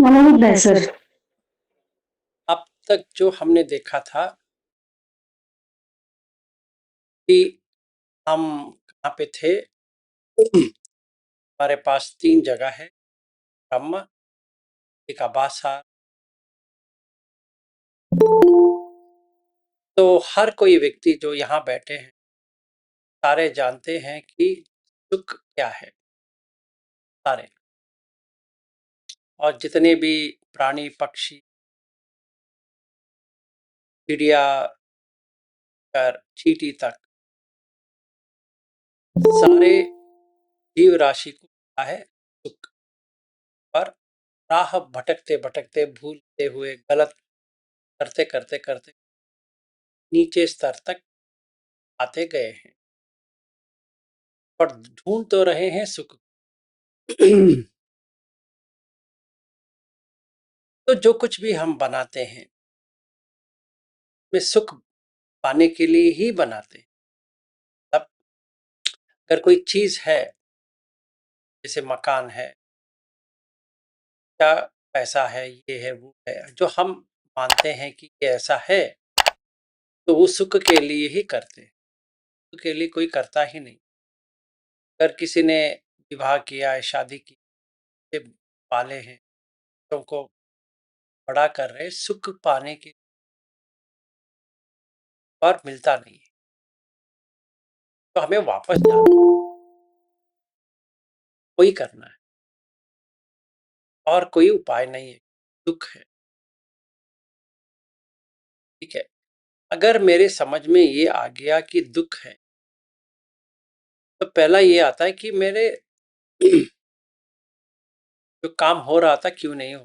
मनोविद है सर। अब तक जो हमने देखा था कि हम कहाँ पे थे। हमारे पास 3 जगह है, ब्रह्म, एक आभासा। तो हर कोई व्यक्ति जो यहाँ बैठे हैं, सारे जानते हैं कि सुख क्या है, सारे। और जितने भी प्राणी, पक्षी, चिड़िया कर चींटी तक, सारे जीव राशि को मिला है सुख। पर राह भटकते भटकते, भूलते हुए, गलत करते करते करते नीचे स्तर तक आते गए हैं, पर ढूंढ तो रहे हैं सुख। तो जो कुछ भी हम बनाते हैं, वे सुख पाने के लिए ही बनाते हैं। अब अगर कोई चीज है, जैसे मकान है या पैसा है, ये है वो है, जो हम मानते हैं कि ये ऐसा है, तो वो सुख के लिए ही करते हैं, सुख के लिए कोई करता ही नहीं। अगर किसी ने विवाह किया है, शादी की, पाले हैं, बच्चों को बड़ा कर रहे, सुख पाने के, पर मिलता नहीं है, तो हमें वापस जाना, वही करना है, और कोई उपाय नहीं है। दुख है, ठीक है। अगर मेरे समझ में ये आ गया कि दुख है, तो पहला ये आता है कि मेरे जो काम हो रहा था क्यों नहीं हो।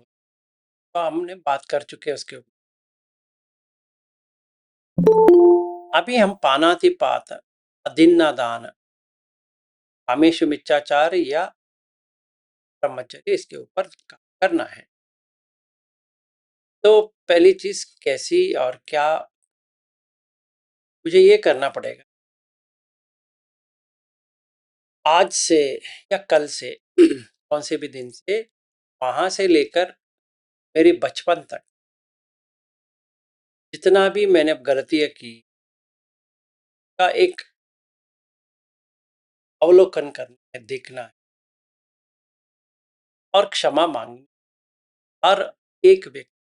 तो हमने बात कर चुके हैं उसके ऊपर। अभी हम पानातिपात, अदिन्ना दान, कामेशु मिथ्याचार या ब्रह्मचर्य, इसके ऊपर काम करना है। तो पहली चीज कैसी और क्या, मुझे ये करना पड़ेगा आज से या कल से, कौन से भी दिन से, वहां से लेकर मेरी बचपन तक जितना भी मैंने गलतियां की का एक अवलोकन करना है, देखना है, और क्षमा मांगनी। हर एक व्यक्ति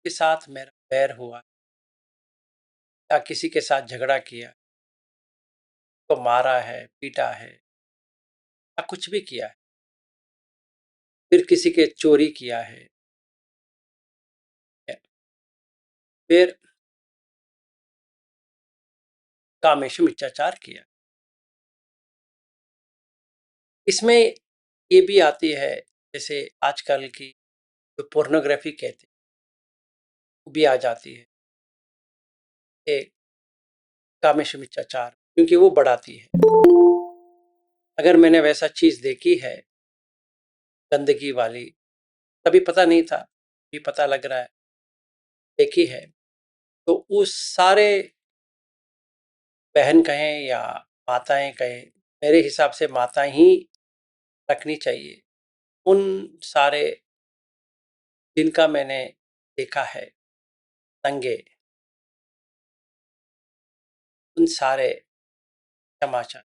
के साथ मेरा बैर हुआ, या किसी के साथ झगड़ा किया, तो मारा है, पीटा है, या कुछ भी किया है, फिर किसी के चोरी किया है, फिर कामेशु मिथ्याचार किया। इसमें ये भी आती है, जैसे आजकल की जो पोर्नोग्राफी कहते हैं, वो भी आ जाती है, एक कामेशु मिथ्याचार, क्योंकि वो बढ़ाती है। अगर मैंने वैसा चीज देखी है, गंदगी वाली, तभी पता नहीं था, भी पता लग रहा है, देखी है, तो उस सारे, बहन कहें या माताएं कहें, मेरे हिसाब से माता ही रखनी चाहिए। उन सारे जिनका मैंने देखा है दंगे, उन सारे समाचार,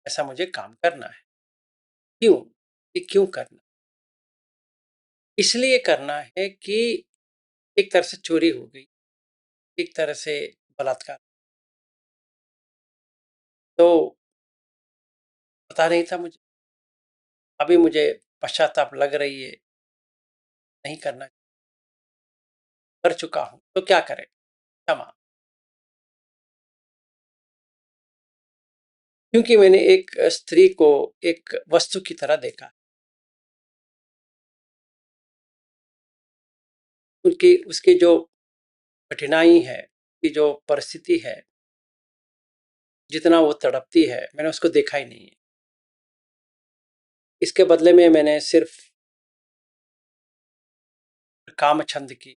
ऐसा मुझे काम करना है। क्यों? ये क्यों करना? इसलिए करना है कि एक तरह से चोरी हो गई, एक तरह से बलात्कार, तो पता नहीं था मुझे, अभी मुझे पश्चाताप लग रही है, नहीं करना, कर चुका हूं, तो क्या करें, क्षमा। क्योंकि मैंने एक स्त्री को एक वस्तु की तरह देखा, उनकी उसकी जो कठिनाई है, की जो परिस्थिति है, जितना वो तड़पती है, मैंने उसको देखा ही नहीं है। इसके बदले में मैंने सिर्फ कामछंद की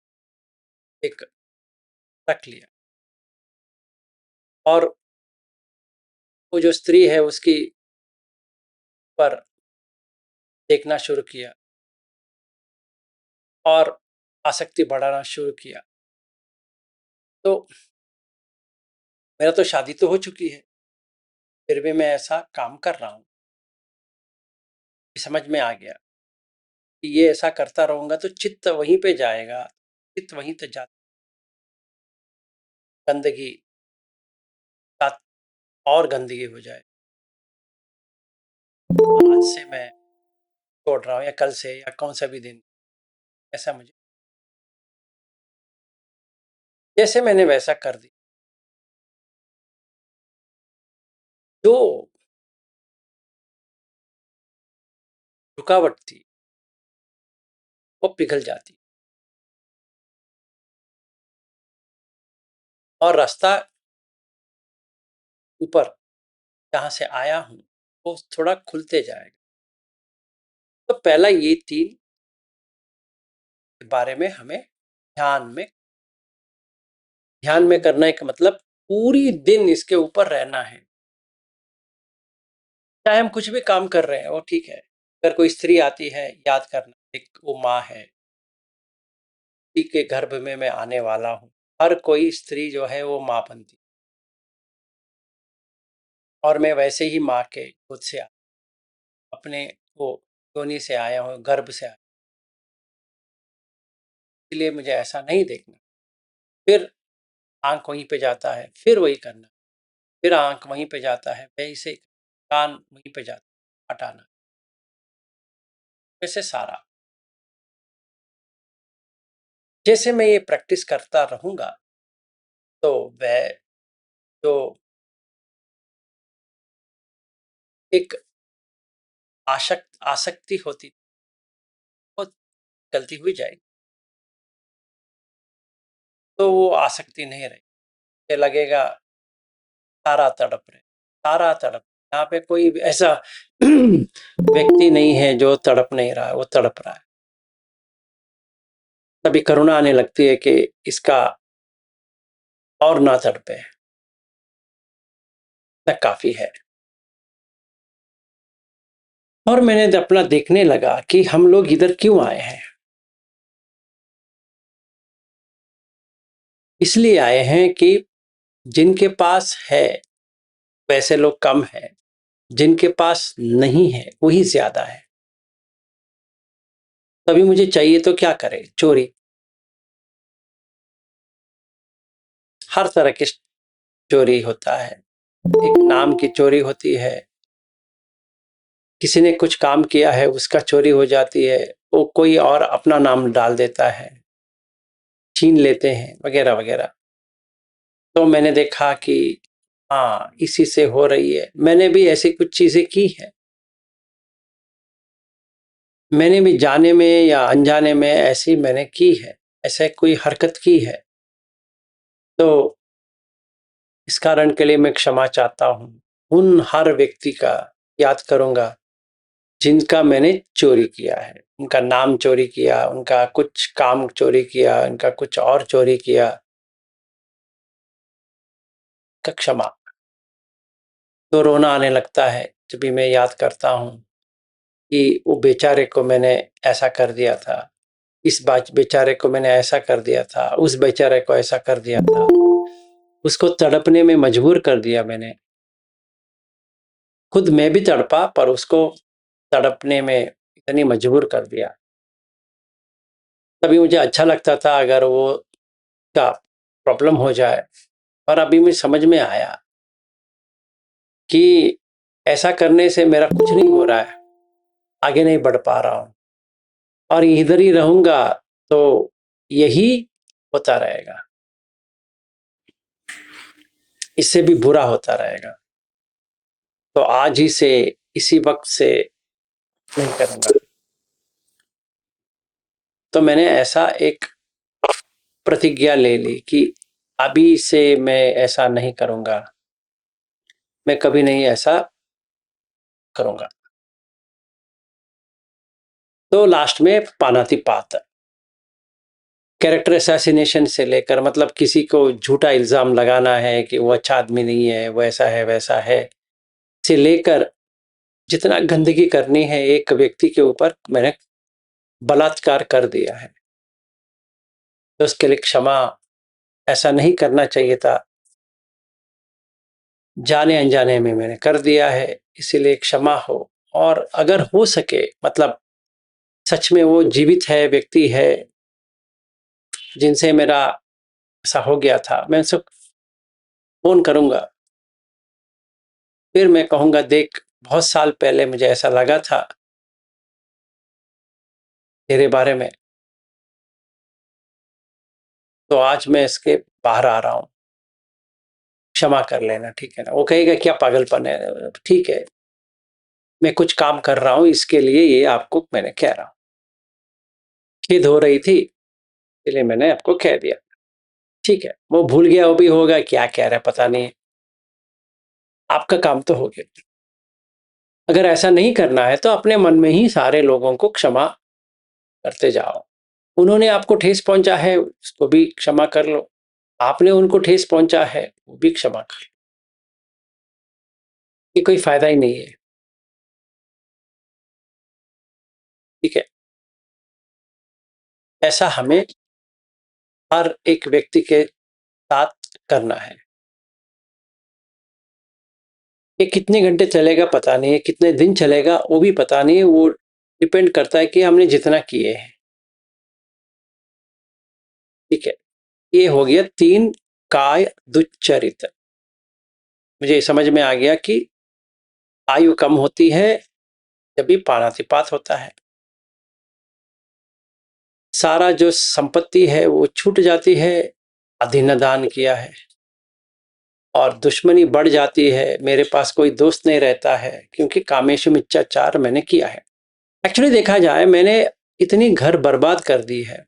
एक रख लिया, और वो जो स्त्री है उसकी पर देखना शुरू किया, और आसक्ति बढ़ाना शुरू किया। तो मेरा तो शादी तो हो चुकी है, फिर भी मैं ऐसा काम कर रहा हूँ। समझ में आ गया कि ये ऐसा करता रहूंगा तो चित्त वहीं पे जाएगा, चित्त वहीं तक जा, गंदगी साथ और गंदगी हो जाए। आज से मैं छोड़ रहा हूँ, या कल से, या कौन सा भी दिन, ऐसा मुझे, जैसे मैंने वैसा कर दिया। जो रुकावट थी वो पिघल जाती, और रास्ता ऊपर जहां से आया हूं वो थोड़ा खुलते जाएगा। तो पहला ये 3 के बारे में हमें ध्यान में करने का मतलब पूरी दिन इसके ऊपर रहना है। चाहे हम कुछ भी काम कर रहे हैं वो ठीक है, अगर कोई स्त्री आती है याद करना, एक वो माँ है, स्त्री के गर्भ में मैं आने वाला हूँ। हर कोई स्त्री जो है वो माँ बनती, और मैं वैसे ही माँ के खुद से अपने वो योनि से आया हूँ, गर्भ से आया, इसलिए मुझे ऐसा नहीं देखना। फिर आंख वहीं पे जाता है, फिर वही करना, फिर आंख वहीं पे जाता है, वैसे कान वहीं पे जाता है, हटाना, वैसे सारा। जैसे मैं ये प्रैक्टिस करता रहूंगा तो वह जो एक आसक्ति होती वो गलती हुई जाएगी, तो वो आसक्ति नहीं रही। ये लगेगा सारा तड़प रहे, सारा तड़प, यहाँ पे कोई ऐसा व्यक्ति नहीं है जो तड़प नहीं रहा है, वो तड़प रहा है। तभी करुणा आने लगती है कि इसका और ना तड़पे, तक काफी है। और मैंने अपना देखने लगा कि हम लोग इधर क्यों आए हैं। इसलिए आए हैं कि जिनके पास है वैसे लोग कम है, जिनके पास नहीं है वही ज्यादा है। तभी मुझे चाहिए तो क्या करे, चोरी, हर तरह की चोरी होता है। एक नाम की चोरी होती है, किसी ने कुछ काम किया है उसका चोरी हो जाती है, वो कोई और अपना नाम डाल देता है, छीन लेते हैं, वगैरह वगैरह। तो मैंने देखा कि हाँ इसी से हो रही है। मैंने भी ऐसी कुछ चीजें की है, मैंने भी जाने में या अनजाने में ऐसी मैंने की है, ऐसे कोई हरकत की है। तो इस कारण के लिए मैं क्षमा चाहता हूँ। उन हर व्यक्ति का याद करूंगा जिनका मैंने चोरी किया है, उनका नाम चोरी किया, उनका कुछ काम चोरी किया, उनका कुछ और चोरी किया, का क्षमा। तो रोना आने लगता है जब भी मैं याद करता हूँ कि वो बेचारे को मैंने ऐसा कर दिया था, इस बेचारे को मैंने ऐसा कर दिया था, उस बेचारे को ऐसा कर दिया था, उसको तड़पने में मजबूर कर दिया मैंने। खुद मैं भी तड़पा पर उसको तड़पने में इतनी मजबूर कर दिया। तभी मुझे अच्छा लगता था अगर वो का प्रॉब्लम हो जाए, और अभी मुझे समझ में आया कि ऐसा करने से मेरा कुछ नहीं हो रहा है, आगे नहीं बढ़ पा रहा हूँ, और इधर ही रहूंगा तो यही होता रहेगा, इससे भी बुरा होता रहेगा। तो आज ही से, इसी वक्त से नहीं करूंगा। तो मैंने ऐसा एक प्रतिज्ञा ले ली कि अभी से मैं ऐसा नहीं करूंगा, मैं कभी नहीं ऐसा करूंगा। तो लास्ट में पानातिपात, कैरेक्टर असैसिनेशन से लेकर, मतलब किसी को झूठा इल्जाम लगाना है कि वो अच्छा आदमी नहीं है, वो ऐसा है वैसा है, से लेकर जितना गंदगी करनी है एक व्यक्ति के ऊपर, मैंने बलात्कार कर दिया है। तो उसके लिए क्षमा, ऐसा नहीं करना चाहिए था, जाने अनजाने में मैंने कर दिया है, इसीलिए क्षमा हो। और अगर हो सके, मतलब सच में वो जीवित है, व्यक्ति है जिनसे मेरा ऐसा हो गया था, मैं उनसे फोन करूंगा, फिर मैं कहूंगा, देख बहुत साल पहले मुझे ऐसा लगा था तेरे बारे में, तो आज मैं इसके बाहर आ रहा हूं, क्षमा कर लेना, ठीक है ना। वो कहेगा क्या पागलपन है, ठीक है, मैं कुछ काम कर रहा हूं, इसके लिए ये आपको मैंने कह रहा हूं, खेद हो रही थी इसलिए मैंने आपको कह दिया, ठीक है। वो भूल गया, वो भी होगा, क्या कह रहा है पता नहीं, आपका काम तो हो गया। अगर ऐसा नहीं करना है तो अपने मन में ही सारे लोगों को क्षमा करते जाओ। उन्होंने आपको ठेस पहुंचा है, उसको भी क्षमा कर लो, आपने उनको ठेस पहुंचा है, वो भी क्षमा कर लो। ये कोई फायदा ही नहीं है, ठीक है। ऐसा हमें हर एक व्यक्ति के साथ करना है। ये कितने घंटे चलेगा पता नहीं है, कितने दिन चलेगा वो भी पता नहीं है, वो डिपेंड करता है कि हमने जितना किए हैं, ठीक है। ये हो गया 3 काय दुच्चरित। मुझे समझ में आ गया कि आयु कम होती है जब भी प्राणातिपात होता है, सारा जो संपत्ति है वो छूट जाती है, अधीन दान किया है, और दुश्मनी बढ़ जाती है, मेरे पास कोई दोस्त नहीं रहता है, क्योंकि कामेशु मिथ्याचार मैंने किया है। एक्चुअली देखा जाए, मैंने इतनी घर बर्बाद कर दी है।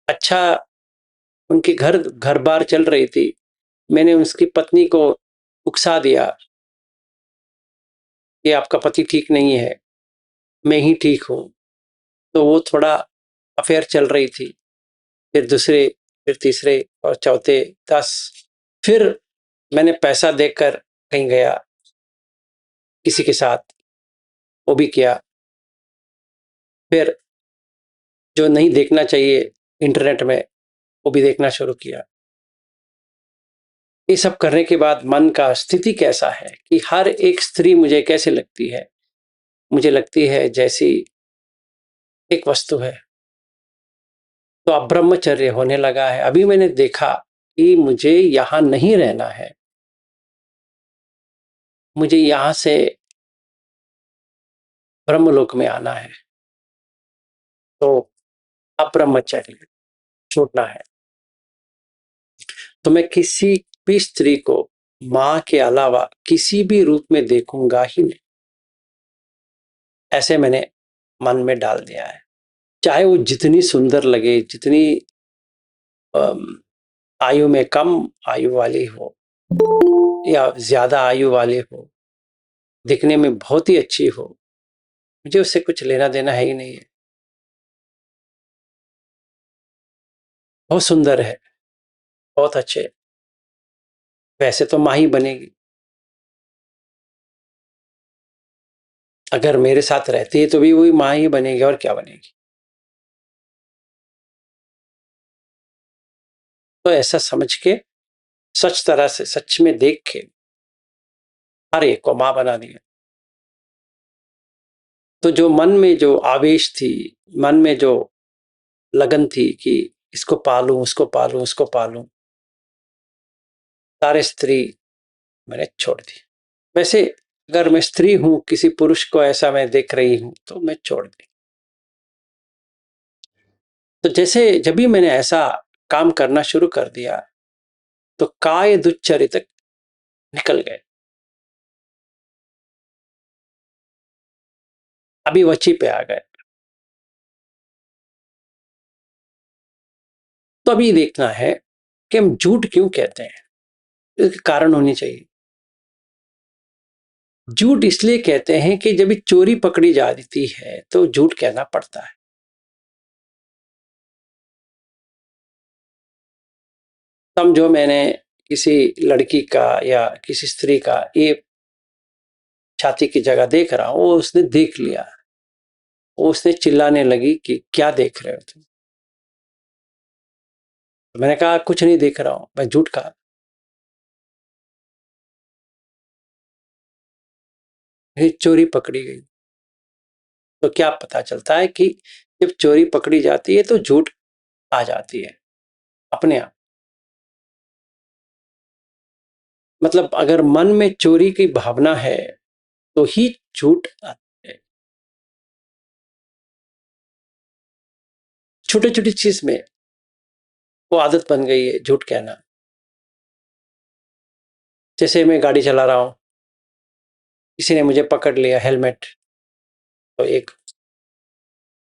अच्छा, उनकी घर बार चल रही थी, मैंने उसकी पत्नी को उकसा दिया कि आपका पति ठीक नहीं है, मैं ही ठीक हूं। तो वो थोड़ा अफेयर चल रही थी, फिर दूसरे, फिर तीसरे और चौथे, 10। फिर मैंने पैसा देकर कहीं गया किसी के साथ, वो भी किया। फिर जो नहीं देखना चाहिए इंटरनेट में, वो भी देखना शुरू किया। ये सब करने के बाद मन का स्थिति कैसा है कि हर एक स्त्री मुझे कैसे लगती है, मुझे लगती है जैसी एक वस्तु है। तो अब ब्रह्मचर्य होने लगा है। अभी मैंने देखा कि मुझे यहां नहीं रहना है, मुझे यहां से ब्रह्मलोक में आना है। तो अब ब्रह्मचर्य छोड़ना है। तो मैं किसी भी स्त्री को मां के अलावा किसी भी रूप में देखूंगा ही नहीं, ऐसे मैंने मन में डाल दिया है। चाहे वो जितनी सुंदर लगे, जितनी आयु में कम आयु वाली हो या ज्यादा आयु वाली हो, दिखने में बहुत ही अच्छी हो, मुझे उससे कुछ लेना देना है ही नहीं है। बहुत सुंदर है, बहुत अच्छे, वैसे तो माँ ही बनेगी। अगर मेरे साथ रहती है तो भी वही माँ ही बनेगी, और क्या बनेगी। तो ऐसा समझ के, सच तरह से, सच में देख के हर एक को माँ बना दिया। तो जो मन में जो आवेश थी, मन में जो लगन थी कि इसको पालूं, उसको पालूं, उसको पालूं, सारे स्त्री मैंने छोड़ दी। वैसे अगर मैं स्त्री हूं, किसी पुरुष को ऐसा मैं देख रही हूं, तो मैं छोड़ दी। तो जैसे जब भी मैंने ऐसा काम करना शुरू कर दिया, तो काय दुच्चरित निकल गए। अभी वची पे आ गए। तो अभी देखना है कि हम झूठ क्यों कहते हैं, इसके कारण होनी चाहिए। झूठ इसलिए कहते हैं कि जब चोरी पकड़ी जाती है तो झूठ कहना पड़ता है। समझो मैंने किसी लड़की का या किसी स्त्री का ये छाती की जगह देख रहा हूं, वो उसने देख लिया, वो उसने चिल्लाने लगी कि क्या देख रहे हो तुम, तो मैंने कहा कुछ नहीं देख रहा हूं, मैं झूठ कहा। फिर चोरी पकड़ी गई। तो क्या पता चलता है कि जब चोरी पकड़ी जाती है तो झूठ आ जाती है अपने आप। मतलब अगर मन में चोरी की भावना है तो ही झूठ आती है। छोटी छोटी चीज में वो आदत बन गई है झूठ कहना। जैसे मैं गाड़ी चला रहा हूं, किसी ने मुझे पकड़ लिया हेलमेट, तो एक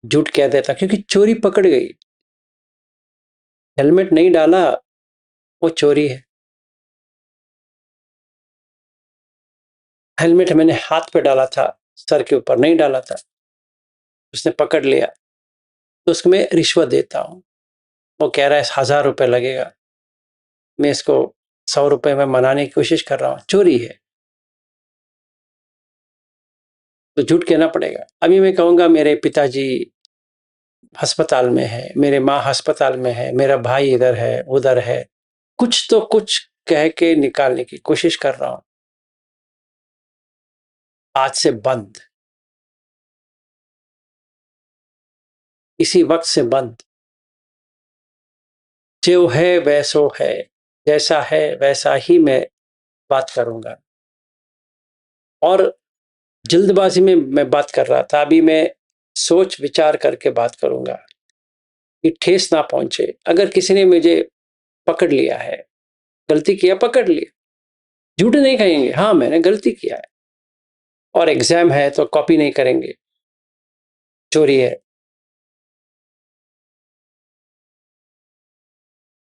झूठ कह देता क्योंकि चोरी पकड़ गई। हेलमेट नहीं डाला, वो चोरी है। हेलमेट मैंने हाथ पे डाला था, सर के ऊपर नहीं डाला था, उसने पकड़ लिया, तो उसको मैं रिश्वत देता हूँ। वो कह रहा है 1000 रुपये लगेगा, मैं इसको 100 रुपये में मनाने की कोशिश कर रहा हूँ, चोरी है। तो झूठ कहना पड़ेगा। अभी मैं कहूँगा मेरे पिताजी अस्पताल में है, मेरे माँ अस्पताल में है, मेरा भाई इधर है उधर है, कुछ तो कुछ कह के निकालने की कोशिश कर रहा हूँ। आज से बंद, इसी वक्त से बंद। जो है वैसो है, जैसा है वैसा ही मैं बात करूंगा। और जल्दबाजी में मैं बात कर रहा था, अभी मैं सोच विचार करके बात करूंगा कि ठेस ना पहुंचे। अगर किसी ने मुझे पकड़ लिया है, गलती किया, पकड़ लिया, झूठ नहीं कहेंगे हाँ मैंने गलती किया है, और एग्जाम है तो कॉपी नहीं करेंगे, चोरी है।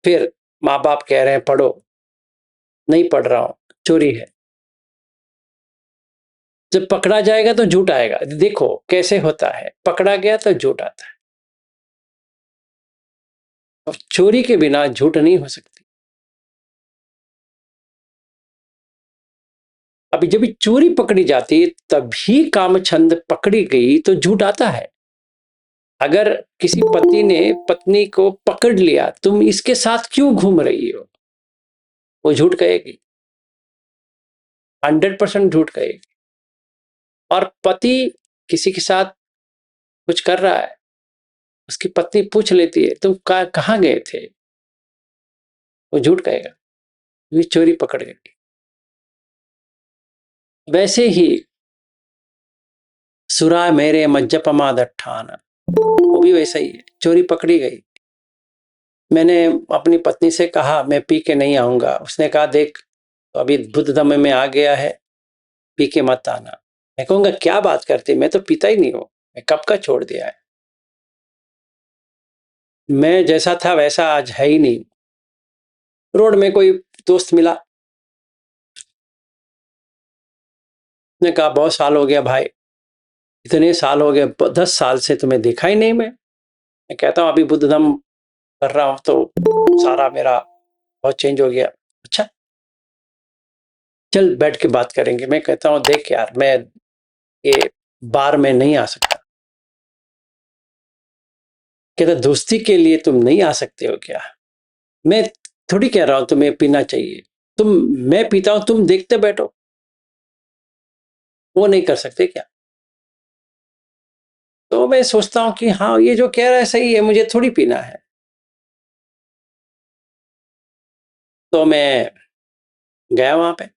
फिर माँ बाप कह रहे हैं पढ़ो, नहीं पढ़ रहा हूं, चोरी है। जब पकड़ा जाएगा तो झूठ आएगा। देखो कैसे होता है, पकड़ा गया तो झूठ आता है, और चोरी के बिना झूठ नहीं हो सकती। अभी जब चोरी पकड़ी जाती है तभी कामछंद पकड़ी गई तो झूठ आता है। अगर किसी पति ने पत्नी को पकड़ लिया, तुम इसके साथ क्यों घूम रही हो, वो झूठ कहेगी, 100% झूठ कहेगी। और पति किसी के साथ कुछ कर रहा है, उसकी पत्नी पूछ लेती है तुम कहाँ गए थे, वो झूठ कहेगा, ये चोरी पकड़ गई। वैसे ही सुरा मेरे मज्जपमा दट्ठान, वो भी वैसा ही है, चोरी पकड़ी गई। मैंने अपनी पत्नी से कहा मैं पी के नहीं आऊंगा, उसने कहा देख तो अभी बुद्ध धम्म में आ गया है, पी के मत आना। मैं कहूंगा क्या बात करती, मैं तो पीता ही नहीं हूं, मैं कब का छोड़ दिया है। मैं जैसा था वैसा आज है ही नहीं। रोड में कोई दोस्त मिला, उसने कहा बहुत साल हो गया भाई, इतने साल हो गए, 10 साल से तुम्हें देखा ही नहीं। मैं कहता हूँ अभी बुद्ध धम्म कर रहा हूँ तो सारा मेरा बहुत चेंज हो गया। अच्छा चल बैठ के बात करेंगे। मैं कहता हूँ देख यार, मैं ये बार में नहीं आ सकता। कहता दोस्ती के लिए तुम नहीं आ सकते हो क्या? मैं थोड़ी कह रहा हूं तुम्हें पीना चाहिए, तुम, मैं पीता हूं तुम देखते बैठो, वो नहीं कर सकते क्या? तो मैं सोचता हूं कि हाँ ये जो कह रहा है सही है, मुझे थोड़ी पीना है। तो मैं गया वहां पे,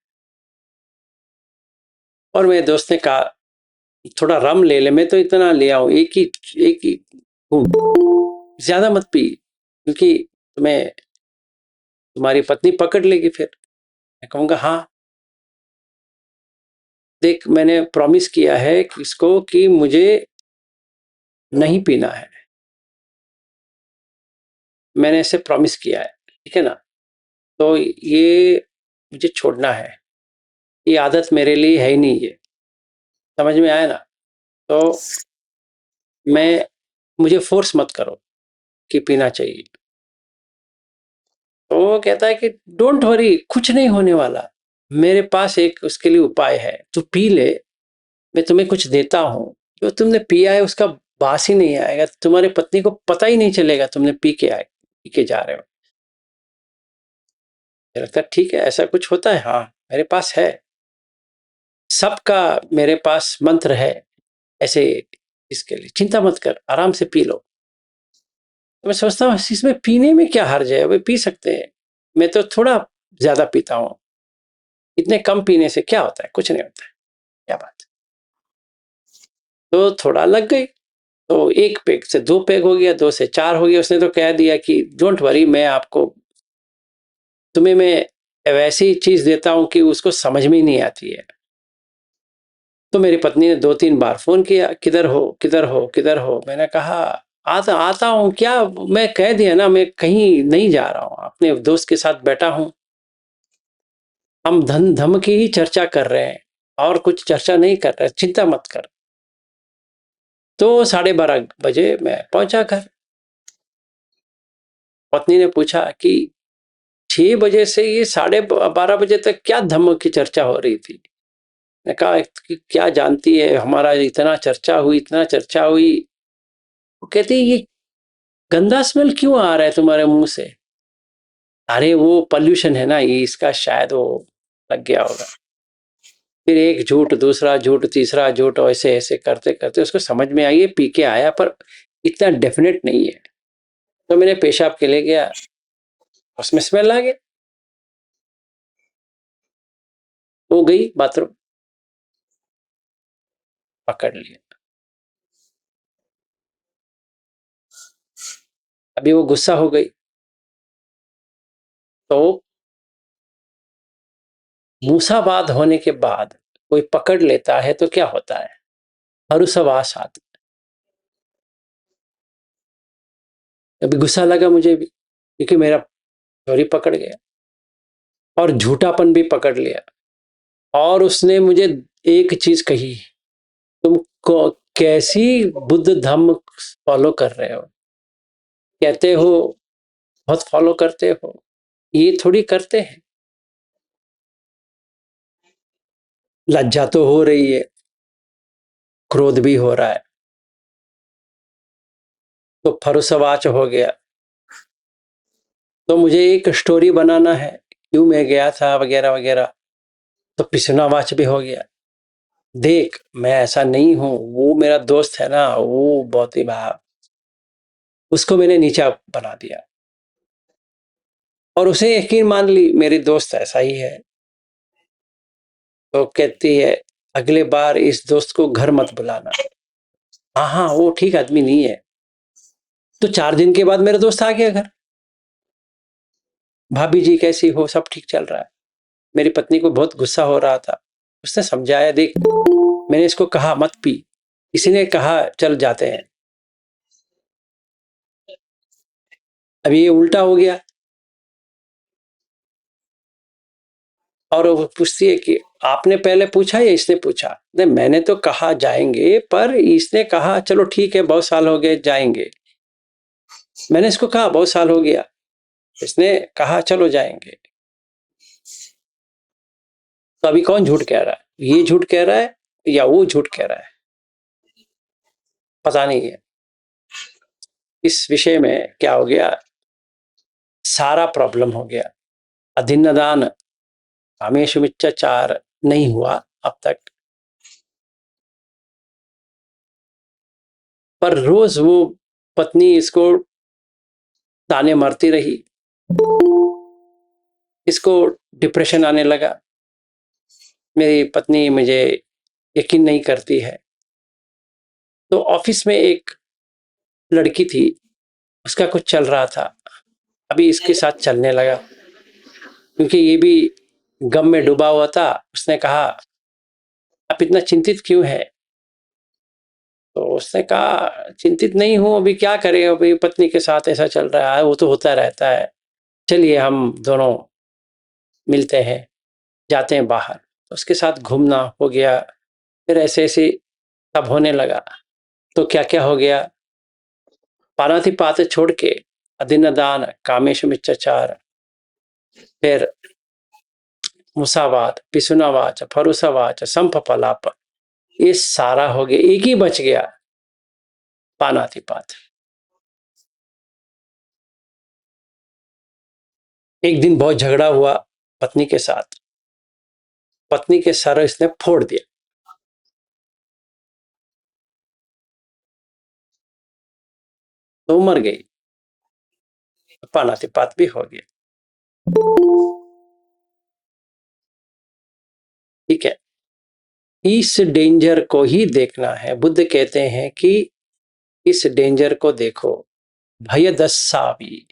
और मेरे दोस्त ने कहा थोड़ा रम ले ले। मैं तो इतना ले आऊं, एक ही घूंट, ज्यादा मत पी, क्योंकि तुम्हें तुम्हारी पत्नी पकड़ लेगी फिर। मैं कहूंगा हाँ देख, मैंने प्रॉमिस किया है किसको कि मुझे नहीं पीना है, मैंने ऐसे प्रॉमिस किया है, ठीक है ना? तो ये मुझे छोड़ना है, ये आदत मेरे लिए है ही नहीं ये, समझ में आया ना? तो मैं, मुझे फोर्स मत करो कि पीना चाहिए। तो वो कहता है कि डोंट वरी, कुछ नहीं होने वाला, मेरे पास एक उसके लिए उपाय है, तू पी ले, मैं तुम्हें कुछ देता हूँ, जो तुमने पिया है उसका बास ही नहीं आएगा, तुम्हारी पत्नी को पता ही नहीं चलेगा तुमने पी के आए, पी के जा रहे हो। मुझे लगता है ठीक है, ऐसा कुछ होता है, हाँ, मेरे पास है। सबका मेरे पास मंत्र है, ऐसे इसके लिए चिंता मत कर, आराम से पी लो। तो मैं सोचता हूँ इसमें पीने में क्या हर्ज है, वे पी सकते हैं। मैं तो थोड़ा ज़्यादा पीता हूँ, इतने कम पीने से क्या होता है, कुछ नहीं होता है, क्या बात। तो थोड़ा लग गई, तो 1 पेग से 2 पेग हो गया, 2 से 4 हो गया। उसने तो कह दिया कि डोंट वरी, मैं आपको तुम्हें मैं वैसी चीज़ देता हूँ कि उसको समझ में ही नहीं आती है। तो मेरी पत्नी ने 2-3 बार फ़ोन किया, किधर हो, किधर हो, किधर हो? मैंने कहा आता आता हूँ, क्या मैं कह दिया ना, मैं कहीं नहीं जा रहा हूँ, अपने दोस्त के साथ बैठा हूँ। हम धन धम की ही चर्चा कर रहे हैं और कुछ चर्चा नहीं कर रहे, चिंता मत कर। तो 12:30 बजे मैं पहुंचा घर। पत्नी ने पूछा कि 6 बजे से ये 12:30 बजे तक क्या धम्म की चर्चा हो रही थी। मैंने कहा कि क्या जानती है, हमारा इतना चर्चा हुई, इतना चर्चा हुई। वो कहती ये गंदा स्मेल क्यों आ रहा है तुम्हारे मुंह से? अरे वो पॉल्यूशन है ना, ये इसका शायद वो लग गया होगा। फिर एक झूठ, दूसरा झूठ, तीसरा झूठ, ऐसे ऐसे करते करते उसको समझ में आई, पी के आया, पर इतना डेफिनेट नहीं है। तो मैंने पेशाब के लिए गया, उसमें स्मेल आ गया। वो गई बाथरूम, पकड़ लिया। अभी वो गुस्सा हो गई, तो मूसावाद होने के बाद कोई पकड़ लेता है तो क्या होता है, हरुसवास आता है। अभी गुस्सा लगा मुझे भी, क्योंकि मेरा चोरी पकड़ गया और झूठापन भी पकड़ लिया। और उसने मुझे एक चीज कही, तुम कैसी बुद्ध धम्म फॉलो कर रहे हो, कहते हो बहुत फॉलो करते हो, ये थोड़ी करते हैं। लज्जा तो हो रही है, क्रोध भी हो रहा है, तो फरुसवाच हो गया। तो मुझे एक स्टोरी बनाना है, क्यों मैं गया था वगैरह वगैरह। तो पिछनावाच भी हो गया। देख मैं ऐसा नहीं हूं, वो मेरा दोस्त है ना, वो बहुत ही उसको मैंने नीचा बना दिया और उसे यकीन मान ली मेरी दोस्त ऐसा ही है। तो कहती है अगले बार इस दोस्त को घर मत बुलाना। हाँ हाँ, वो ठीक आदमी नहीं है। तो 4 दिन के बाद मेरा दोस्त आ गया घर। भाभी जी कैसी हो, सब ठीक चल रहा है। मेरी पत्नी को बहुत गुस्सा हो रहा था। उसने समझाया, देख मैंने इसको कहा मत पी, किसी ने कहा चल जाते हैं, अभी ये उल्टा हो गया। और वो पूछती है कि आपने पहले पूछा या इसने पूछा? नहीं, मैंने तो कहा जाएंगे, पर इसने कहा चलो ठीक है, बहुत साल हो गए जाएंगे। मैंने इसको कहा बहुत साल हो गया, इसने कहा चलो जाएंगे। तो अभी कौन झूठ कह रहा है, ये झूठ कह रहा है या वो झूठ कह रहा है, पता नहीं है। इस विषय में क्या हो गया, सारा प्रॉब्लम हो गया। अधीनदान कामेशु मिथ्याचार नहीं हुआ अब तक, पर रोज वो पत्नी इसको ताने मारती रही। इसको डिप्रेशन आने लगा। मेरी पत्नी मुझे यकीन नहीं करती है। तो ऑफिस में एक लड़की थी, उसका कुछ चल रहा था, अभी इसके साथ चलने लगा, क्योंकि ये भी गम में डूबा हुआ था। उसने कहा आप इतना चिंतित क्यों है? तो उसने कहा चिंतित नहीं हूं, अभी क्या करें, अभी पत्नी के साथ ऐसा चल रहा है, वो तो होता रहता है, चलिए हम दोनों मिलते हैं, जाते हैं बाहर। तो उसके साथ घूमना हो गया, फिर ऐसे ऐसे सब होने लगा। तो क्या क्या हो गया, पानातिपात छोड़ के अधीनदान कामेशु मिथ्याचार, फिर मुसावात, पिसुनावाच, फरुसावाच, संपपलाप, ये सारा हो गया, एक ही बच गया, पानातिपात। एक दिन बहुत झगड़ा हुआ पत्नी के साथ, पत्नी के सर इसने फोड़ दिया, तो मर गई, पानातिपात भी हो गया। ठीक है, इस डेंजर को ही देखना है। बुद्ध कहते हैं कि इस डेंजर को देखो, भय दस्सावी,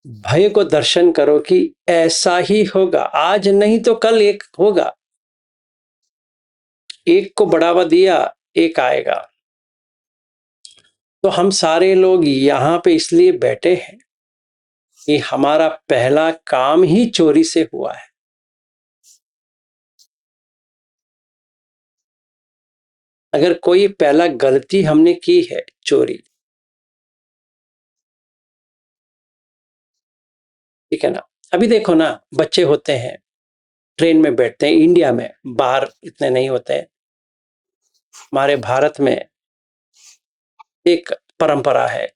भय को दर्शन करो कि ऐसा ही होगा, आज नहीं तो कल एक होगा। एक को बढ़ावा दिया, एक आएगा। तो हम सारे लोग यहां पे इसलिए बैठे हैं कि हमारा पहला काम ही चोरी से हुआ है। अगर कोई पहला गलती हमने की है, चोरी, ठीक है ना। अभी देखो ना, बच्चे होते हैं, ट्रेन में बैठते हैं, इंडिया में, बाहर इतने नहीं होते हैं। हमारे भारत में एक परंपरा है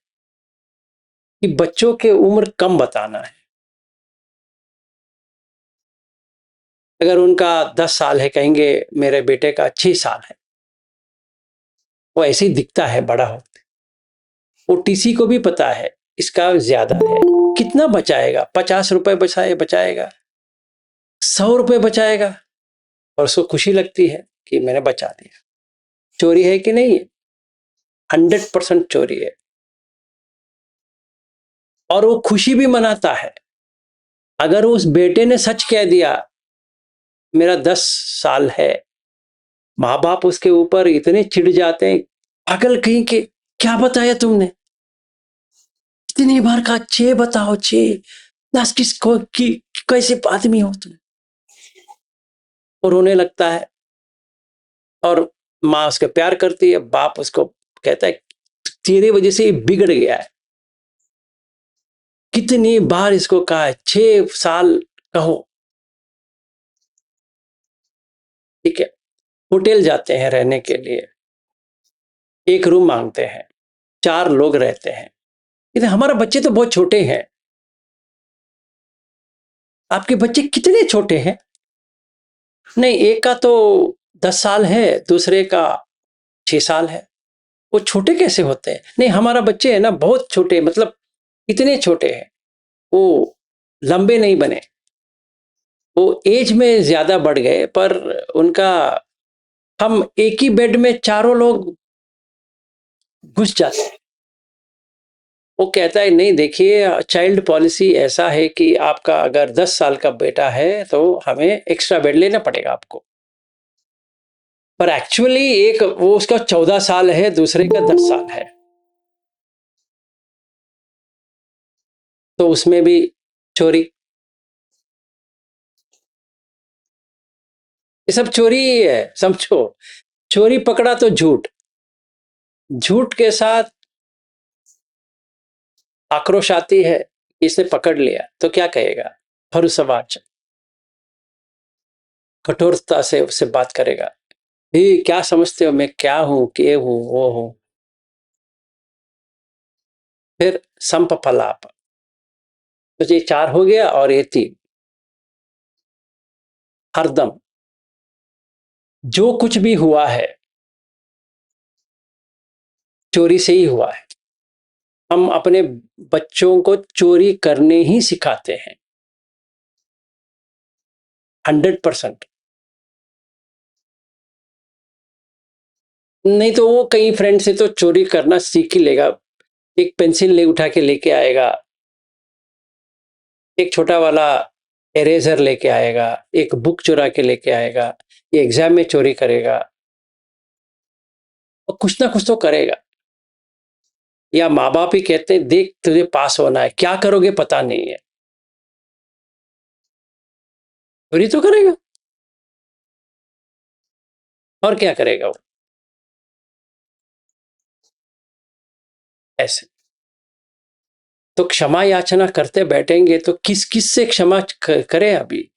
कि बच्चों के उम्र कम बताना है। अगर उनका 10 साल है, कहेंगे मेरे बेटे का 6 साल है, वो ऐसे ही दिखता है बड़ा होता। वो टीसी को भी पता है इसका ज्यादा है, कितना बचाएगा, 50 रुपए बचाएगा, 100 रुपए बचाएगा, और उसको खुशी लगती है कि मैंने बचा दिया। चोरी है कि नहीं है? 100% चोरी है। और वो खुशी भी मनाता है। अगर उस बेटे ने सच कह दिया मेरा 10 साल है, माँ बाप उसके ऊपर इतने चिढ़ जाते हैं, पागल कहीं के, क्या बताया तुमने, इतनी बार कहा 6 बताओ, 6, 10 किसको की, कैसे आदमी हो तुम। और रोने लगता है, और माँ उसके प्यार करती है, बाप उसको कहता है तेरे वजह से बिगड़ गया है। कितनी बार इसको कहा है 6 साल कहो। ठीक है, होटल जाते हैं रहने के लिए, एक रूम मांगते हैं, 4 लोग रहते हैं। लेकिन हमारे बच्चे तो बहुत छोटे हैं। आपके बच्चे कितने छोटे हैं? नहीं, एक का तो 10 साल है, दूसरे का 6 साल है। वो छोटे कैसे होते हैं? नहीं, हमारा बच्चे है ना बहुत छोटे, मतलब इतने छोटे हैं, वो लंबे नहीं बने, वो एज में ज्यादा बढ़ गए, पर उनका, हम एक ही बेड में चारों लोग घुस जाते हैं। वो कहता है नहीं, देखिए चाइल्ड पॉलिसी ऐसा है कि आपका अगर 10 साल का बेटा है तो हमें एक्स्ट्रा बेड लेना पड़ेगा आपको। पर एक्चुअली एक वो उसका 14 साल है, दूसरे का 10 साल है, तो उसमें भी चोरी। ये सब चोरी ही है, समझो। चोरी पकड़ा तो झूठ, झूठ के साथ आक्रोश आती है, इसे पकड़ लिया तो क्या कहेगा, भरोसवाच, कठोरता से उससे बात करेगा, ये क्या समझते हो मैं क्या हूं, के हूं, वो हूं। फिर संपफलाप, तो ये 4 हो गया, और ये 3, हरदम जो कुछ भी हुआ है चोरी से ही हुआ है। हम अपने बच्चों को चोरी करने ही सिखाते हैं, 100%। नहीं तो वो कई फ्रेंड से तो चोरी करना सीख ही लेगा। एक पेंसिल ले उठा के लेके आएगा, एक छोटा वाला इरेजर लेके आएगा, एक बुक चुरा के लेके आएगा, ये एग्जाम में चोरी करेगा, और कुछ ना कुछ तो करेगा। या माँ बाप ही कहते हैं देख तुझे पास होना है, क्या करोगे पता नहीं है, चोरी तो करेगा, और क्या करेगा वो। ऐसे तो क्षमा याचना करते बैठेंगे तो किस किस से क्षमा करें अभी,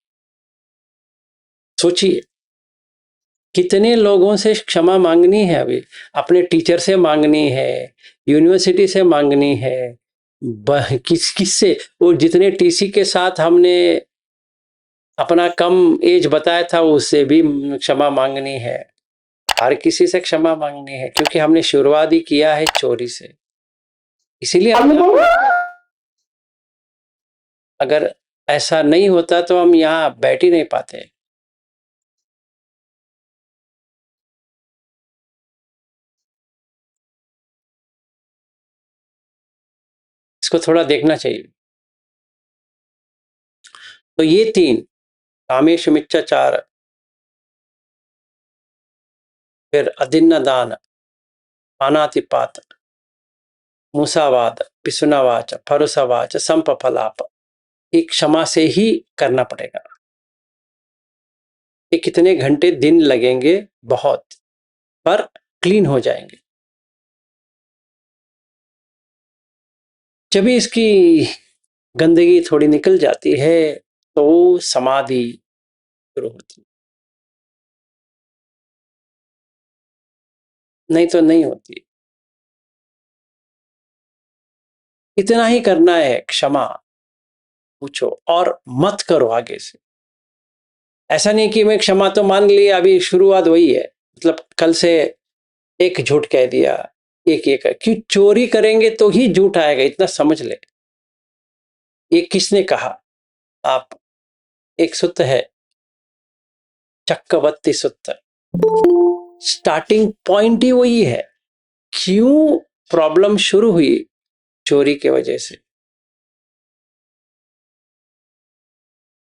सोचिए। कितने लोगों से क्षमा मांगनी है अभी, अपने टीचर से मांगनी है, यूनिवर्सिटी से मांगनी है, किससे, वो जितने टीसी के साथ हमने अपना कम एज बताया था उससे भी क्षमा मांगनी है, हर किसी से क्षमा मांगनी है, क्योंकि हमने शुरुआत ही किया है चोरी से। इसीलिए अगर ऐसा नहीं होता तो हम यहाँ बैठ ही नहीं पाते। इसको थोड़ा देखना चाहिए। तो ये तीन, कामेश मिथ्याचार, फिर अदिन्न दान, अनातिपात, मुसावाद, पिसुनावाच, फरुसवाच, संपफलाप, ये क्षमा से ही करना पड़ेगा। ये कितने घंटे दिन लगेंगे, बहुत, पर क्लीन हो जाएंगे। जब इसकी गंदगी थोड़ी निकल जाती है तो समाधि शुरू होती है, नहीं तो नहीं होती। इतना ही करना है, क्षमा पूछो और मत करो आगे से। ऐसा नहीं कि मैं क्षमा तो मान ली, अभी शुरुआत वही है, मतलब कल से एक झूठ कह दिया, एक क्यों चोरी करेंगे तो ही झूठ आएगा, इतना समझ ले। ये किसने कहा? आप, एक सूत्र है, चक्रवर्ती सूत्र, स्टार्टिंग पॉइंट ही वही है। क्यों प्रॉब्लम शुरू हुई? चोरी के वजह से।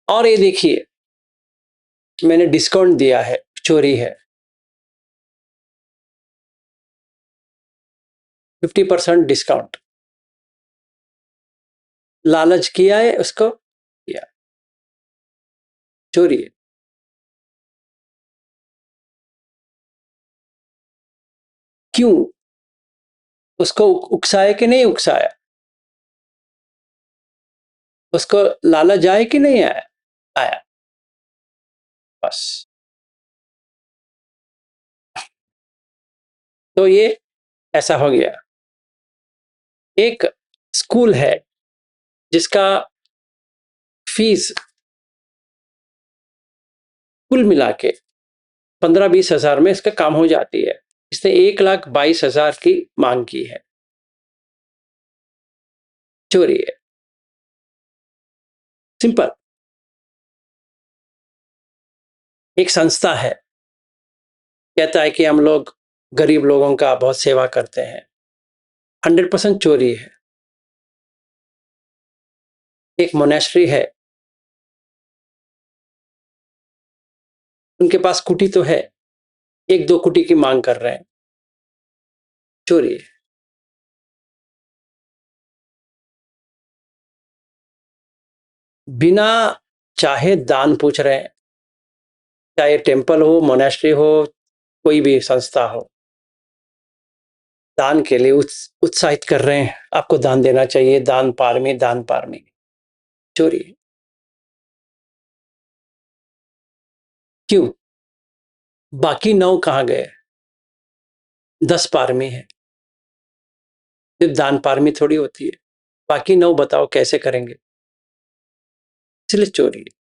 और ये देखिए, मैंने डिस्काउंट दिया है, चोरी है, 50% डिस्काउंट, लालच किया है उसको, किया, चोरी है। क्यों? उसको उकसाया कि नहीं उकसाया? उसको लालच आया कि नहीं आया? आया, बस। तो ये ऐसा हो गया। एक स्कूल है जिसका फीस कुल मिला के 15-20 हजार में इसका काम हो जाती है, इसने 1,22,000 की मांग की है, चोरी है, सिंपल। एक संस्था है, कहता है कि हम लोग गरीब लोगों का बहुत सेवा करते हैं, 100% चोरी है। एक मोनेस्ट्री है, उनके पास कुटी तो है, 1-2 कुटी की मांग कर रहे हैं, चोरी है। बिना चाहे दान पूछ रहे हैं, चाहे टेम्पल हो, मोनेस्ट्री हो, कोई भी संस्था हो, दान के लिए उत्साहित कर रहे हैं, आपको दान देना चाहिए, दान पारमी, दान पारमी, चोरी है। क्यों? बाकी 9 कहाँ गए? 10 पारमी है, सिर्फ दान पारमी थोड़ी होती है, बाकी 9 बताओ कैसे करेंगे? इसलिए चोरी है।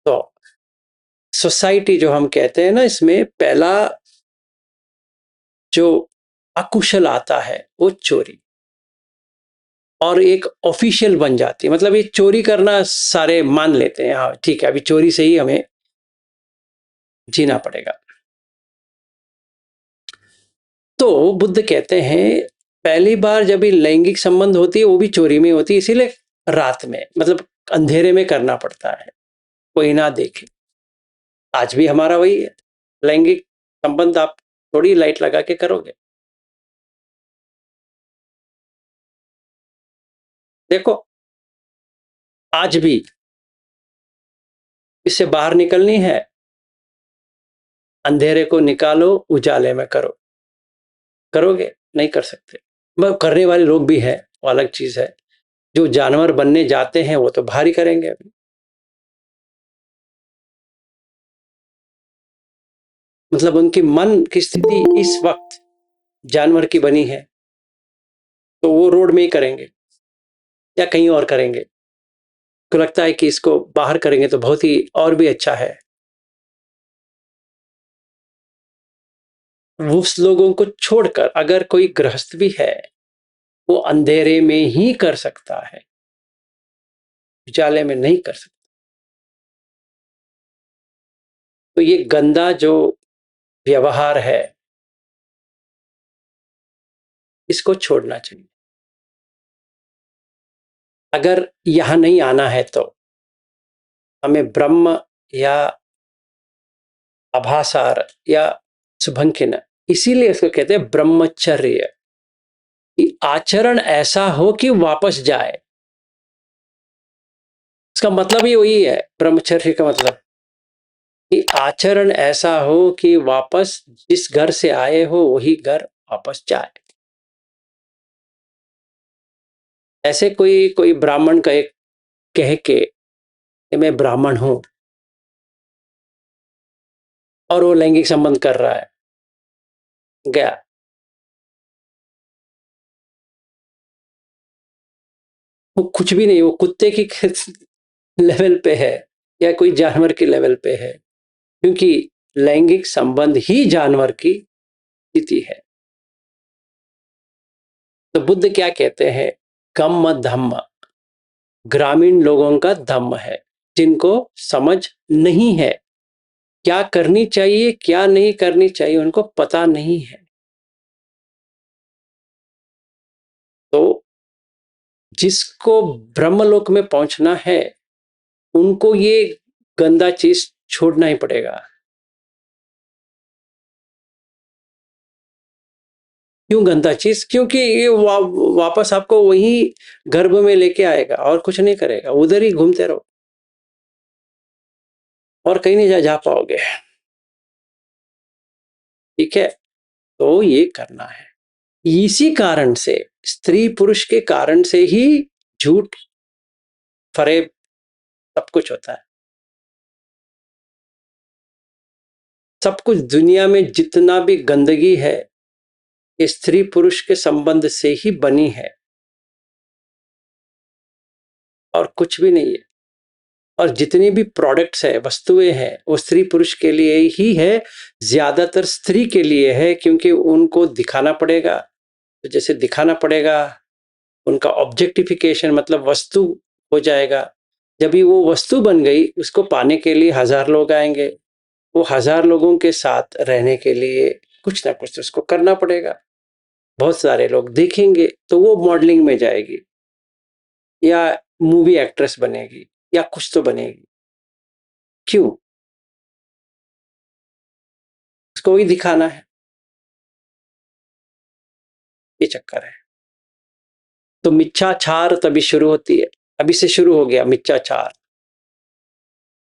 तो सोसाइटी जो हम कहते हैं ना, इसमें पहला जो अकुशल आता है वो चोरी, और एक ऑफिशियल बन जाती है, मतलब ये चोरी करना सारे मान लेते हैं, हाँ ठीक है, अभी चोरी से ही हमें जीना पड़ेगा। तो बुद्ध कहते हैं, पहली बार जब ये लैंगिक संबंध होती है वो भी चोरी में होती है, इसीलिए रात में, मतलब अंधेरे में करना पड़ता है, कोई ना देखे। आज भी हमारा वही है, लैंगिक संबंध आप थोड़ी लाइट लगा के करोगे। देखो, आज भी इससे बाहर निकलनी है, अंधेरे को निकालो, उजाले में करो। करोगे? नहीं कर सकते। मतलब करने वाले लोग भी हैं, वो अलग चीज है। जो जानवर बनने जाते हैं वो तो भारी करेंगे अभी। मतलब उनकी मन की स्थिति इस वक्त जानवर की बनी है, तो वो रोड में ही करेंगे या कहीं और करेंगे। तो लगता है कि इसको बाहर करेंगे तो बहुत ही और भी अच्छा है। उस लोगों को छोड़कर अगर कोई गृहस्थ भी है, वो अंधेरे में ही कर सकता है, उजाले में नहीं कर सकता। तो ये गंदा जो व्यवहार है, इसको छोड़ना चाहिए। अगर यहां नहीं आना है तो हमें ब्रह्म या आभासार या शुभंकिन, इसीलिए इसको कहते हैं ब्रह्मचर्य, कि आचरण ऐसा हो कि वापस जाए। इसका मतलब ही वही है, ब्रह्मचर्य का मतलब कि आचरण ऐसा हो कि वापस जिस घर से आए हो वही घर वापस जाए। ऐसे कोई कोई ब्राह्मण कह के मैं ब्राह्मण हूं और वो लैंगिक संबंध कर रहा है, गया। वो कुछ भी नहीं, वो कुत्ते की लेवल पे है या कोई जानवर की लेवल पे है, क्योंकि लैंगिक संबंध ही जानवर की स्थिति है। तो बुद्ध क्या कहते हैं? कम्म धम्म, ग्रामीण लोगों का धम्म है, जिनको समझ नहीं है क्या करनी चाहिए क्या नहीं करनी चाहिए, उनको पता नहीं है। तो जिसको ब्रह्मलोक में पहुंचना है, उनको ये गंदा चीज छोड़ना ही पड़ेगा। क्यों गंदा चीज? क्योंकि ये वापस आपको वही गर्भ में लेके आएगा और कुछ नहीं करेगा, उधर ही घूमते रहो और कहीं नहीं जा पाओगे। ठीक है, तो ये करना है। इसी कारण से, स्त्री पुरुष के कारण से ही झूठ फरेब सब कुछ होता है। सब कुछ दुनिया में जितना भी गंदगी है, ये स्त्री पुरुष के संबंध से ही बनी है और कुछ भी नहीं है। और जितनी भी प्रोडक्ट्स है, वस्तुएं हैं, वो स्त्री पुरुष के लिए ही है, ज्यादातर स्त्री के लिए है, क्योंकि उनको दिखाना पड़ेगा। तो जैसे दिखाना पड़ेगा, उनका ऑब्जेक्टिफिकेशन मतलब वस्तु हो जाएगा। जब भी वो वस्तु बन गई, उसको पाने के लिए 1000 लोग आएंगे। वो 1000 लोगों के साथ रहने के लिए कुछ ना कुछ तो उसको करना पड़ेगा। बहुत सारे लोग देखेंगे तो वो मॉडलिंग में जाएगी या मूवी एक्ट्रेस बनेगी या कुछ तो बनेगी। क्यों? उसको ही दिखाना है, ये चक्कर है। तो मिच्छाचार तभी शुरू होती है, अभी से शुरू हो गया मिच्छाचार।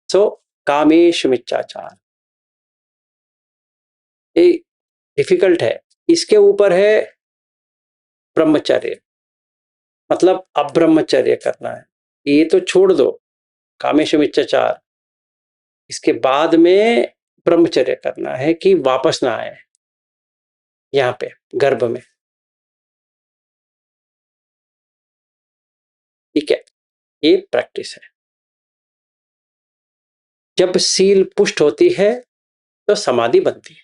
सो कामेश मिच्छाचार, ये डिफिकल्ट है। इसके ऊपर है ब्रह्मचर्य, मतलब अब्रह्मचर्य करना है। ये तो छोड़ दो, कामेश मिच्छाचार, इसके बाद में ब्रह्मचर्य करना है कि वापस ना आए यहाँ पे गर्भ में। ठीक है, ये प्रैक्टिस है। जब सील पुष्ट होती है तो समाधि बनती है।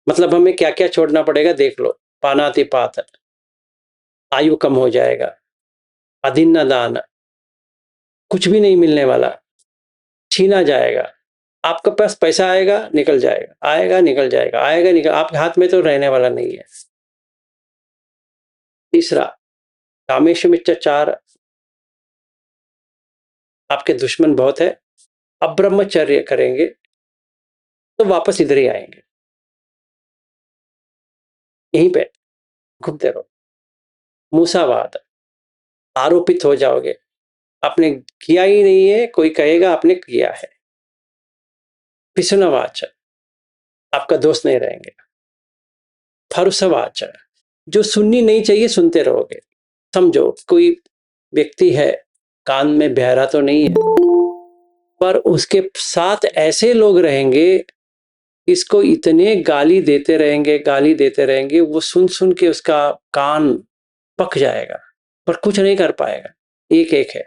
मतलब हमें क्या क्या छोड़ना पड़ेगा देख लो। पानातिपात, आयु कम हो जाएगा। अदिन्न दान, कुछ भी नहीं मिलने वाला, छीना जाएगा। आपके पास पैसा आएगा निकल जाएगा, आएगा निकल जाएगा, आएगा निकल, आपके हाथ में तो रहने वाला नहीं है। तीसरा, कामेश मिच्छाचार, आपके दुश्मन बहुत है। अब ब्रह्मचर्य करेंगे तो वापस इधर ही आएंगे, यहीं पे घूमते रहो। मूसावाद, आरोपित हो जाओगे, आपने किया ही नहीं है, कोई कहेगा आपने किया है। पिसुनवाच, आपका दोस्त नहीं रहेंगे। फरुसवाच, जो सुननी नहीं चाहिए सुनते रहोगे। समझो कोई व्यक्ति है, कान में बहरा तो नहीं है, पर उसके साथ ऐसे लोग रहेंगे, इसको इतने गाली देते रहेंगे, गाली देते रहेंगे, वो सुन सुन के उसका कान पक जाएगा पर कुछ नहीं कर पाएगा। एक एक है,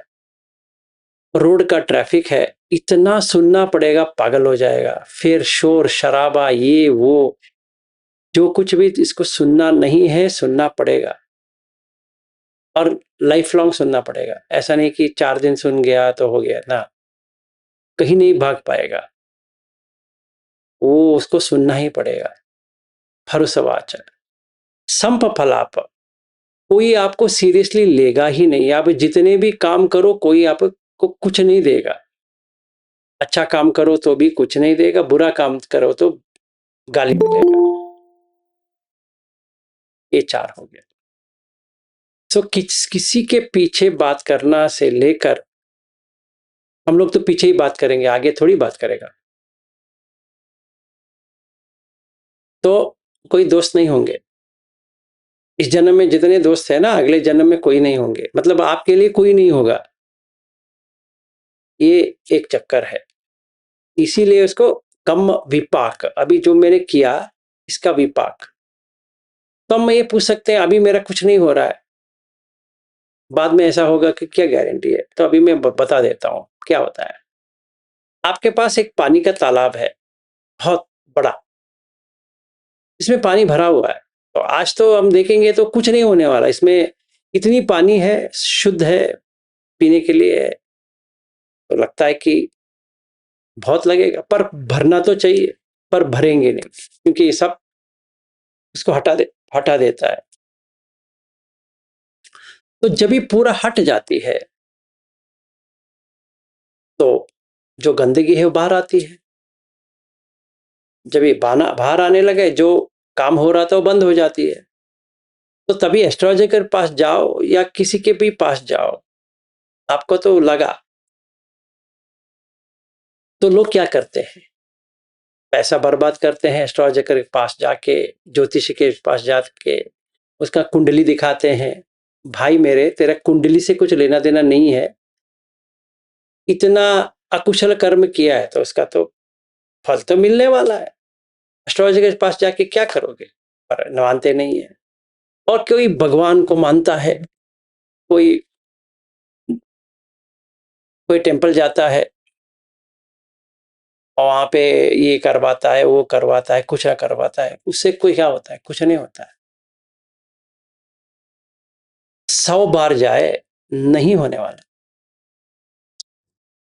रोड का ट्रैफिक है, इतना सुनना पड़ेगा पागल हो जाएगा। फिर शोर शराबा ये वो, जो कुछ भी इसको सुनना नहीं है सुनना पड़ेगा, और लाइफ लॉन्ग सुनना पड़ेगा। ऐसा नहीं कि 4 दिन सुन गया तो हो गया ना, कहीं नहीं भाग पाएगा, वो उसको सुनना ही पड़ेगा। फरुसवाच संप फलाप, कोई आपको सीरियसली लेगा ही नहीं। आप जितने भी काम करो कोई आपको कुछ नहीं देगा। अच्छा काम करो तो भी कुछ नहीं देगा, बुरा काम करो तो गाली मिलेगा। ये 4 हो गया। तो किसी के पीछे बात करना से लेकर, हम लोग तो पीछे ही बात करेंगे, आगे थोड़ी बात करेगा। तो कोई दोस्त नहीं होंगे इस जन्म में। जितने दोस्त है ना, अगले जन्म में कोई नहीं होंगे, मतलब आपके लिए कोई नहीं होगा। ये एक चक्कर है, इसीलिए उसको कम विपाक, अभी जो मैंने किया इसका विपाक। तो हम ये पूछ सकते हैं अभी मेरा कुछ नहीं हो रहा है, बाद में ऐसा होगा कि क्या गारंटी है। तो अभी मैं बता देता हूं क्या होता है। आपके पास एक पानी का तालाब है, बहुत बड़ा, इसमें पानी भरा हुआ है। तो आज तो हम देखेंगे तो कुछ नहीं होने वाला इसमें, इतनी पानी है, शुद्ध है, पीने के लिए है। तो लगता है कि बहुत लगेगा, पर भरना तो चाहिए, पर भरेंगे नहीं, क्योंकि ये सब उसको हटा देता है। तो जब ये पूरा हट जाती है तो जो गंदगी है वो बाहर आती है। जब ये बाहर आने लगे, जो काम हो रहा था वो बंद हो जाती है। तो तभी एस्ट्रोलॉजर के पास जाओ या किसी के भी पास जाओ, आपको तो लगा, तो लोग क्या करते हैं, पैसा बर्बाद करते हैं एस्ट्रोलॉजर के पास जाके, ज्योतिषी के पास जाके उसका कुंडली दिखाते हैं। भाई मेरे, तेरा कुंडली से कुछ लेना देना नहीं है, इतना अकुशल कर्म किया है तो उसका तो फल तो मिलने वाला है। एस्ट्रोलॉजर के पास जाके क्या करोगे, पर मानते नहीं है। और कोई भगवान को मानता है, कोई कोई टेम्पल जाता है और वहां पे ये करवाता है वो करवाता है, कुछ ना करवाता है, उससे कोई क्या होता है, कुछ नहीं होता है। 100 बार जाए, नहीं होने वाला।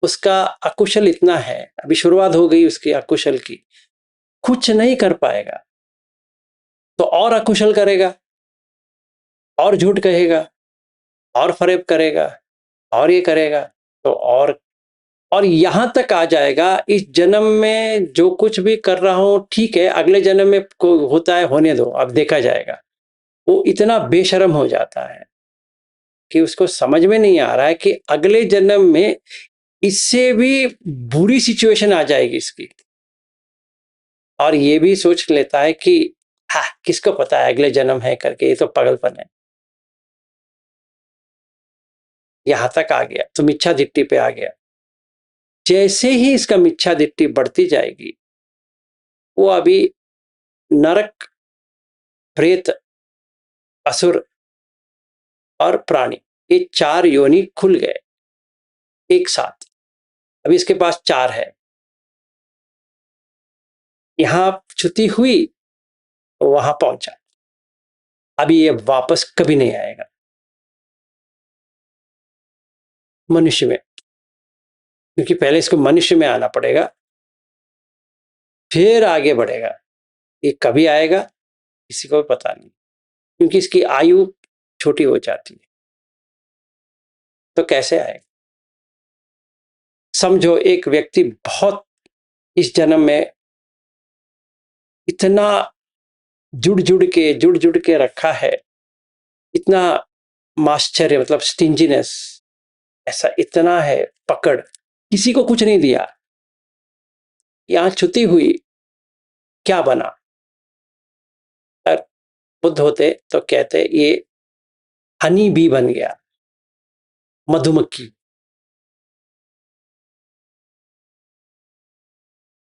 उसका अकुशल इतना है, अभी शुरुआत हो गई उसकी अकुशल की, कुछ नहीं कर पाएगा। तो और अकुशल करेगा, और झूठ कहेगा, और फरेब करेगा, और ये करेगा, तो और यहां तक आ जाएगा, इस जन्म में जो कुछ भी कर रहा हूं ठीक है, अगले जन्म में को होता है होने दो, अब देखा जाएगा। वो इतना बेशर्म हो जाता है कि उसको समझ में नहीं आ रहा है कि अगले जन्म में इससे भी बुरी सिचुएशन आ जाएगी इसकी। और ये भी सोच लेता है कि हाँ, किसको पता है अगले जन्म है करके, ये तो पागलपन है। यहां तक आ गया तो मिच्छा दिट्टी पे आ गया। जैसे ही इसका मिच्छा दिट्टी बढ़ती जाएगी, वो अभी नरक, प्रेत, असुर और प्राणी, ये 4 योनि खुल गए एक साथ। अभी इसके पास 4 है। यहां च्युति हुई, वहां पहुंचा, अभी ये वापस कभी नहीं आएगा मनुष्य में, क्योंकि पहले इसको मनुष्य में आना पड़ेगा, फिर आगे बढ़ेगा। ये कभी आएगा किसी को पता नहीं, क्योंकि इसकी आयु छोटी हो जाती है। तो कैसे आएगा? समझो एक व्यक्ति बहुत इस जन्म में इतना जुड़ जुड़ के रखा है, इतना माश्चर्य, मतलब स्टिंजीनेस, ऐसा इतना है पकड़, किसी को कुछ नहीं दिया, यहां छुट्टी हुई, क्या बना? अगर बुद्ध होते तो कहते ये हनी बी बन गया, मधुमक्खी।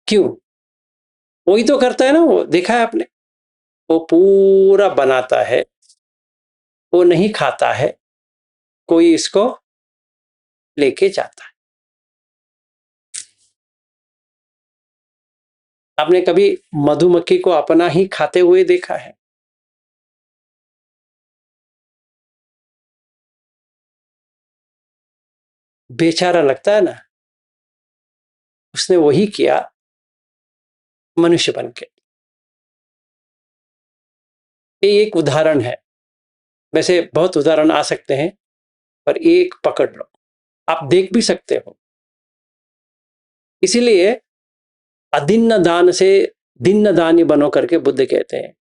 क्यों? वही तो करता है ना, वो देखा है आपने, वो पूरा बनाता है, वो नहीं खाता है, कोई इसको लेके जाता है। आपने कभी मधुमक्खी को अपना ही खाते हुए देखा है? बेचारा लगता है ना। उसने वही किया मनुष्य बन के। ये एक उदाहरण है। वैसे बहुत उदाहरण आ सकते हैं, पर एक पकड़ लो, आप देख भी सकते हो। इसीलिए अदिन्न दान से दिन्न दानी बनो करके बुद्ध कहते हैं,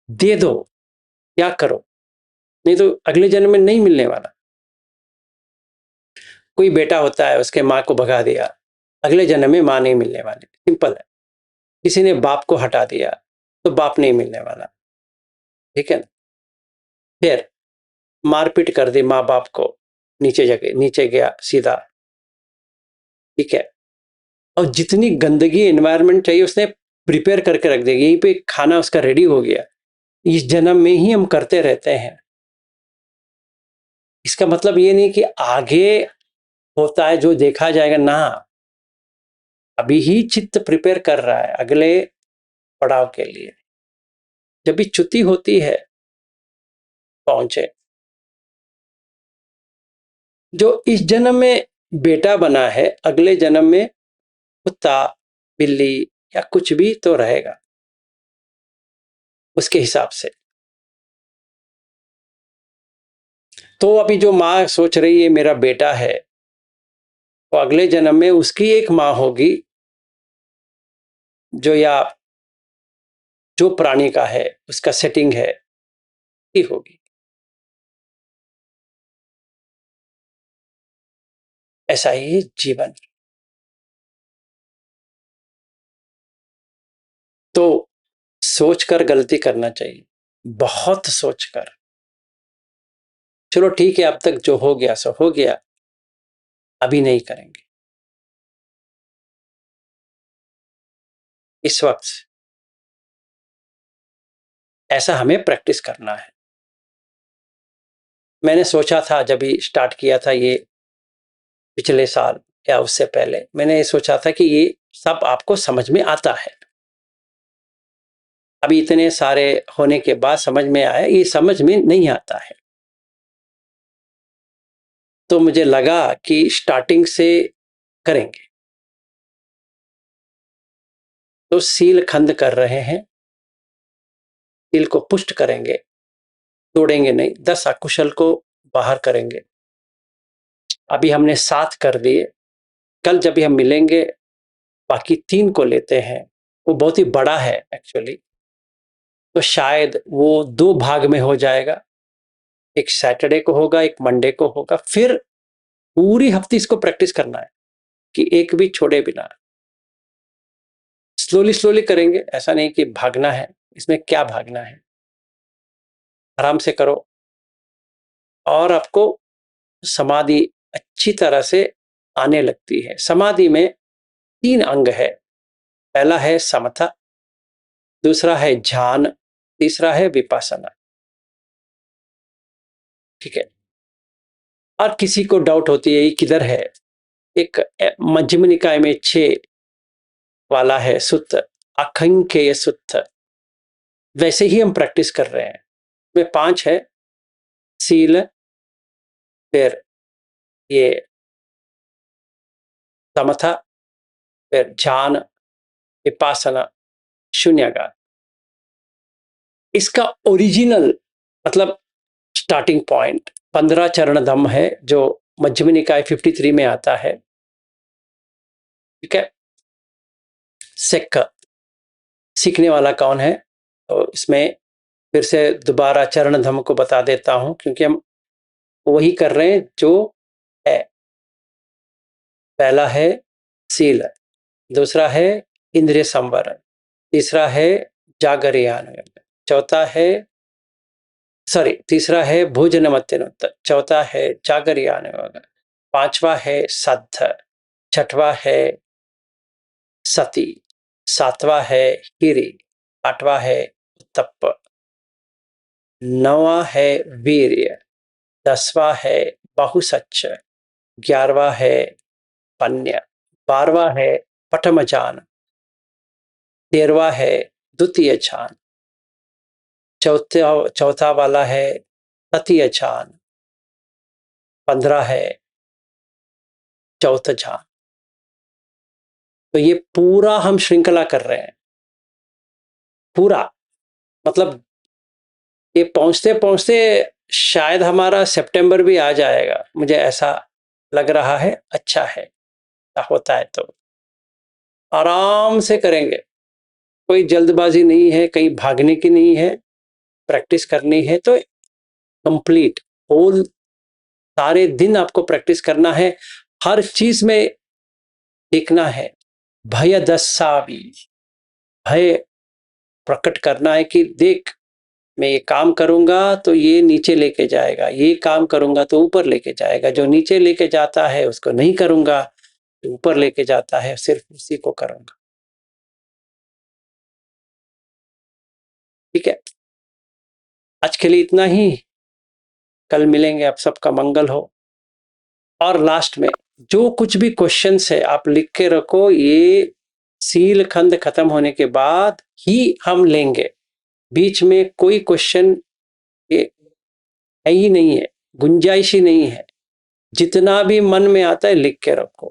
दे दो या करो, नहीं तो अगले जन्म में नहीं मिलने वाला। कोई बेटा होता है, उसके माँ को भगा दिया, अगले जन्म में माँ नहीं मिलने वाली, सिंपल है। किसी ने बाप को हटा दिया तो बाप नहीं मिलने वाला, ठीक है ना। फिर मारपीट कर दी माँ बाप को, नीचे जगह नीचे गया सीधा, ठीक है। और जितनी गंदगी एनवायरनमेंट चाहिए उसने प्रिपेयर करके रख दिया, यहीं पे खाना उसका रेडी हो गया। इस जन्म में ही हम करते रहते हैं। इसका मतलब ये नहीं कि आगे होता है जो देखा जाएगा ना, अभी ही चित्त प्रिपेयर कर रहा है अगले पड़ाव के लिए। जब भी च्युति होती है पहुंचे, जो इस जन्म में बेटा बना है अगले जन्म में कुत्ता बिल्ली या कुछ भी तो रहेगा उसके हिसाब से। तो अभी जो माँ सोच रही है मेरा बेटा है, तो अगले जन्म में उसकी एक माँ होगी जो, या जो प्राणी का है उसका सेटिंग है ही होगी। ऐसा ही जीवन। तो सोचकर गलती करना चाहिए, बहुत सोचकर। चलो ठीक है, अब तक जो हो गया सो हो गया, अभी नहीं करेंगे। इस वक्त ऐसा हमें प्रैक्टिस करना है। मैंने सोचा था जब भी स्टार्ट किया था ये पिछले साल या उससे पहले, मैंने ये सोचा था कि ये सब आपको समझ में आता है। अभी इतने सारे होने के बाद समझ में आया ये समझ में नहीं आता है। तो मुझे लगा कि स्टार्टिंग से करेंगे। तो सील खंड कर रहे हैं, सील को पुष्ट करेंगे, तोड़ेंगे नहीं, 10 अकुशल को बाहर करेंगे। अभी हमने 7 कर दिए, कल जब भी हम मिलेंगे बाकी 3 को लेते हैं। वो बहुत ही बड़ा है एक्चुअली, तो शायद वो 2 भाग में हो जाएगा, एक सैटरडे को होगा एक मंडे को होगा। फिर पूरी हफ्ते इसको प्रैक्टिस करना है कि एक भी छोड़े बिना। स्लोली स्लोली करेंगे, ऐसा नहीं कि भागना है, इसमें क्या भागना है, आराम से करो। और आपको समाधि अच्छी तरह से आने लगती है। समाधि में 3 अंग है, पहला है समता, दूसरा है ध्यान, तीसरा है विपासना, ठीक है। और किसी को डाउट होती है ये किधर है, एक मध्यम निकाय में 6 वाला है सुत्त, अखंकेय सुत्त, वैसे ही हम प्रैक्टिस कर रहे हैं। में 5 है, सील, फिर ये समथा, फिर ध्यान, विपासना, शून्यगार। इसका ओरिजिनल मतलब स्टार्टिंग पॉइंट 15 चरण धम्म है जो मध्यम निकाय 53 में आता है, ठीक है। सिख, सीखने वाला कौन है, तो इसमें फिर से दोबारा चरण धम्म को बता देता हूं क्योंकि हम वही कर रहे हैं जो है। पहला है सील, दूसरा है इंद्रिय संवरण, तीसरा है जागरियान, चौथा है तीसरा है भोजन मत्यनुत्तर, चौथा है जागरियान, पांचवा है सद्ध, छठवा है सती, सातवां है हिरी, आठवां है तप। 9वां है वीर्य, 10वां है बहुसच्च, 11वां है पन्य, 12वां है पठमजान, 13वां है द्वितीय छान, चौथा वाला है तृतीय छान, 15 है चौथ छान। तो ये पूरा हम श्रृंखला कर रहे हैं, पूरा मतलब ये पहुंचते पहुंचते शायद हमारा सितंबर भी आ जाएगा, मुझे ऐसा लग रहा है। अच्छा है, होता है तो आराम से करेंगे, कोई जल्दबाजी नहीं है, कहीं भागने की नहीं है, प्रैक्टिस करनी है तो कंप्लीट होल सारे दिन आपको प्रैक्टिस करना है, हर चीज में देखना है। भय दस्सावी, भय प्रकट करना है कि देख मैं ये काम करूंगा तो ये नीचे लेके जाएगा, ये काम करूंगा तो ऊपर लेके जाएगा, जो नीचे लेके जाता है उसको नहीं करूंगा, जो ऊपर लेके जाता है सिर्फ उसी को करूंगा। ठीक है, आज के लिए इतना ही, कल मिलेंगे। आप सबका मंगल हो। और लास्ट में जो कुछ भी क्वेश्चंस है आप लिख के रखो, ये सील खंड खत्म होने के बाद ही हम लेंगे, बीच में कोई क्वेश्चन है ही नहीं है, गुंजाइश ही नहीं है। जितना भी मन में आता है लिख के रखो,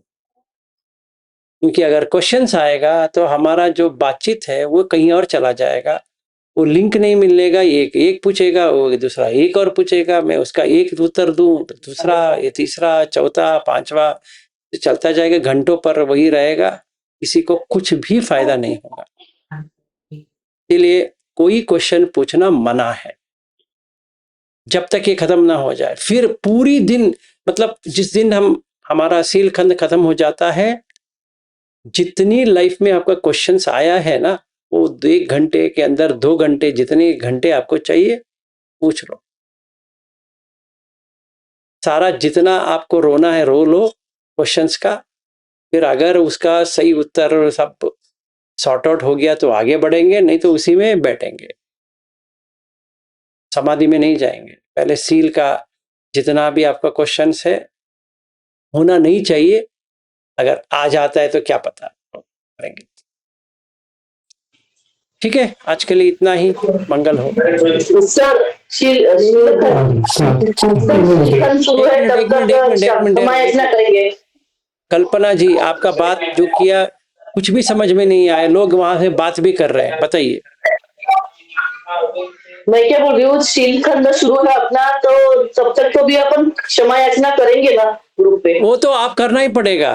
क्योंकि अगर क्वेश्चंस आएगा तो हमारा जो बातचीत है वो कहीं और चला जाएगा, वो लिंक नहीं मिलेगा। एक पूछेगा, वो दूसरा एक और पूछेगा, मैं उसका एक उत्तर दूं तो दूसरा, ये तीसरा, चौथा, पांचवा चलता जाएगा, घंटों पर वही रहेगा, किसी को कुछ भी फायदा नहीं होगा। इसलिए कोई क्वेश्चन पूछना मना है जब तक ये खत्म ना हो जाए। फिर पूरी दिन मतलब जिस दिन हमारा सील खंड खत्म हो जाता है, जितनी लाइफ में आपका क्वेश्चंस आया है ना, वो 1 घंटे के अंदर 2 घंटे, जितने घंटे आपको चाहिए पूछ लो। सारा जितना आपको रोना है रो लो क्वेश्चंस का, फिर अगर उसका सही उत्तर सब सॉर्ट आउट हो गया तो आगे बढ़ेंगे, नहीं तो उसी में बैठेंगे, समाधि में नहीं जाएंगे। पहले सील का जितना भी आपका क्वेश्चंस है होना नहीं चाहिए, अगर आ जाता है तो क्या पता करेंगे। ठीक है, आज के लिए इतना ही, मंगल हो। सर करेंगे। कल्पना जी, आपका बात जो किया कुछ भी समझ में नहीं आया, लोग वहां से बात भी कर रहे हैं, बताइए। मैं क्या बोल रही हूँ, शील खंड शुरू है अपना, तो तब तक तो भी अपन क्षमा याचना करेंगे ना ग्रुप पे? वो तो आप करना ही पड़ेगा।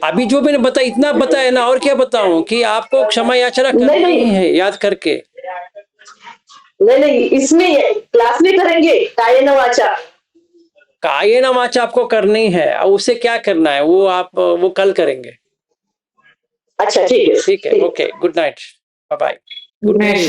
अभी जो मैंने बताया इतना बताया ना, और क्या बताऊं कि आपको क्षमा याचना करनी ही है, याद करके। नहीं, इसमें क्लास में करेंगे कायेन वाचा। कायेन वाचा आपको करनी है, और उसे क्या करना है वो आप वो कल करेंगे। अच्छा ठीक है। Okay, good night, bye bye. Good night.